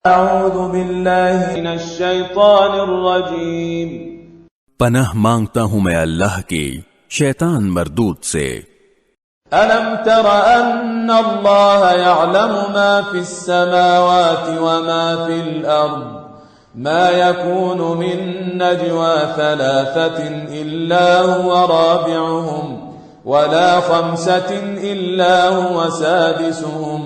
اعوذ باللہ من الشیطان الرجیم پناہ مانگتا ہوں میں اللہ کی شیطان مردود سے۔ ألم تر أن الله يعلم ما في السماوات وما في الأرض ما يكون من نجوى ثلاثة إلا هو رابعهم ولا خمسة إلا هو سادسهم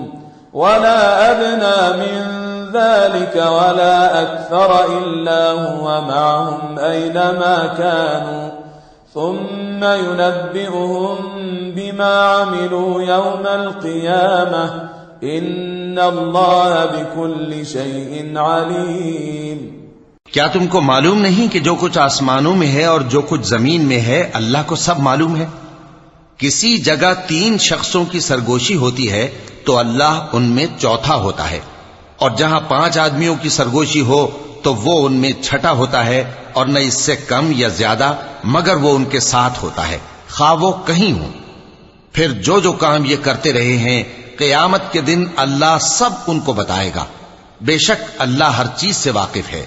ولا أدنى من ذلك ولا أكثر إلا هو معهم أينما كانوا ثم ينبئهم بما عملوا يوم القيامة إن الله بكل شيء عليم۔ کیا تم کو معلوم نہیں کہ جو کچھ آسمانوں میں ہے اور جو کچھ زمین میں ہے اللہ کو سب معلوم ہے؟ کسی جگہ 3 شخصوں کی سرگوشی ہوتی ہے تو اللہ ان میں چوتھا ہوتا ہے، اور جہاں 5 آدمیوں کی سرگوشی ہو تو وہ ان میں چھٹا ہوتا ہے، اور نہ اس سے کم یا زیادہ مگر وہ ان کے ساتھ ہوتا ہے، خواہ وہ کہیں ہوں۔ پھر جو کام یہ کرتے رہے ہیں قیامت کے دن اللہ سب ان کو بتائے گا، بے شک اللہ ہر چیز سے واقف ہے۔